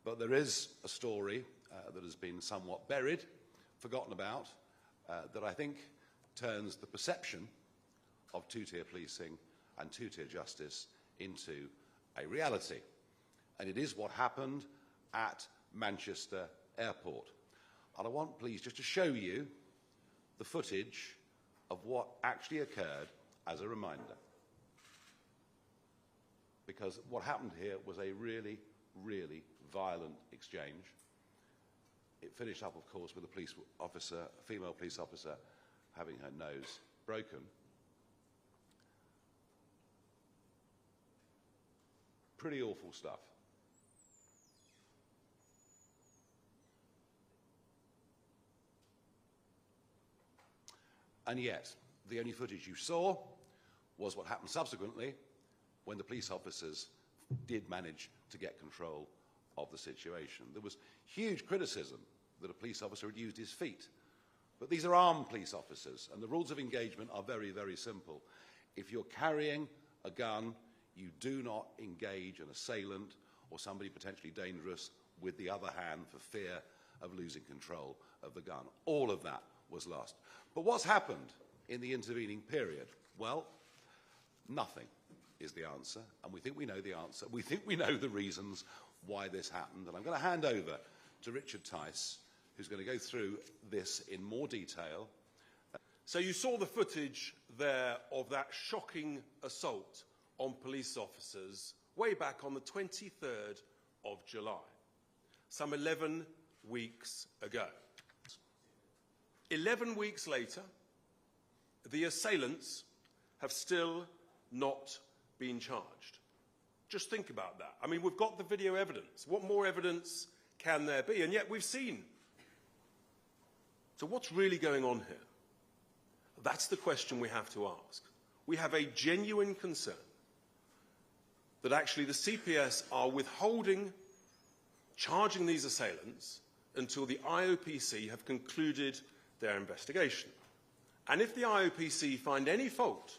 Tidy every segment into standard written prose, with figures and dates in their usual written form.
But there is a story that has been somewhat buried, forgotten about, that I think turns the perception of two-tier policing and two-tier justice into a reality. And it is what happened at Manchester Airport. And I want, please, just to show you the footage of what actually occurred as a reminder. Because what happened here was a really, really violent exchange. It finished up, of course, with a female police officer having her nose broken. Pretty awful stuff. And yet, the only footage you saw was what happened subsequently when the police officers did manage to get control of the situation. There was huge criticism that a police officer had used his feet. But these are armed police officers, and the rules of engagement are very, very simple. If you're carrying a gun, you do not engage an assailant or somebody potentially dangerous with the other hand for fear of losing control of the gun. All of that was lost. But what's happened in the intervening period? Well, nothing is the answer, and we think we know the answer. We think we know the reasons why this happened, and I'm going to hand over to Richard Tice, who's going to go through this in more detail. So you saw the footage there of that shocking assault on police officers way back on the 23rd of July, some 11 weeks ago. 11 weeks later, the assailants have still not been charged. Just think about that. I mean, we've got the video evidence. What more evidence can there be? And yet we've seen. So what's really going on here? That's the question we have to ask. We have a genuine concern that actually the CPS are withholding charging these assailants until the IOPC have concluded their investigation. And if the IOPC find any fault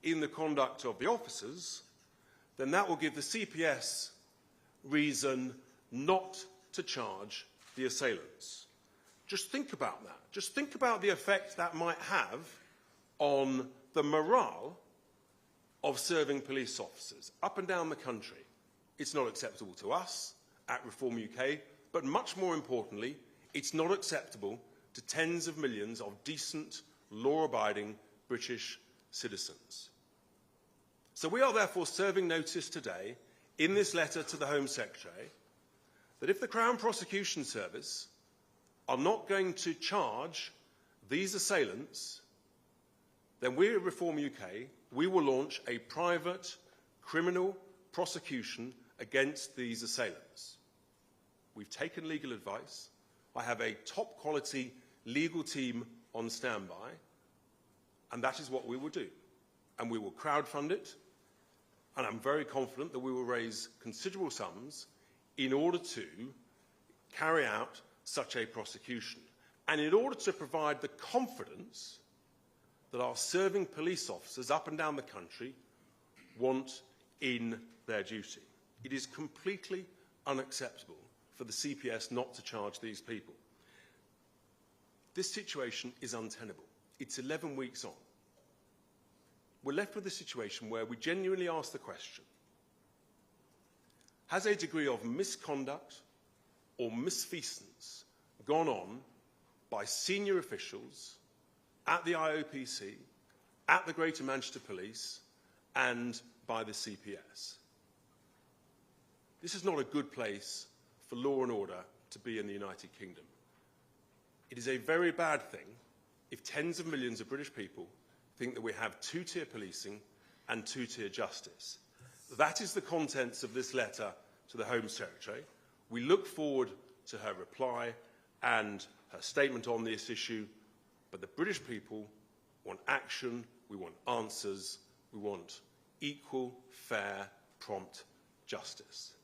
in the conduct of the officers, then that will give the CPS reason not to charge the assailants. Just think about that. Just think about the effect that might have on the morale of serving police officers up and down the country. It's not acceptable to us at Reform UK, but much more importantly, it's not acceptable to tens of millions of decent, law-abiding British citizens. So we are therefore serving notice today in this letter to the Home Secretary that if the Crown Prosecution Service are not going to charge these assailants, then we at Reform UK, we will launch a private criminal prosecution against these assailants. We've taken legal advice. I have a top-quality legal team on standby, and that is what we will do. And we will crowdfund it, and I'm very confident that we will raise considerable sums in order to carry out such a prosecution, and in order to provide the confidence that our serving police officers up and down the country want in their duty. It is completely unacceptable for the CPS not to charge these people. This situation is untenable. It's 11 weeks on. We're left with a situation where we genuinely ask the question, has a degree of misconduct or misfeasance gone on by senior officials at the IOPC, at the Greater Manchester Police, and by the CPS? This is not a good place for law and order to be in the United Kingdom. It is a very bad thing if tens of millions of British people think that we have two-tier policing and two-tier justice. That is the contents of this letter to the Home Secretary. We look forward to her reply and her statement on this issue, but the British people want action, we want answers, we want equal, fair, prompt justice.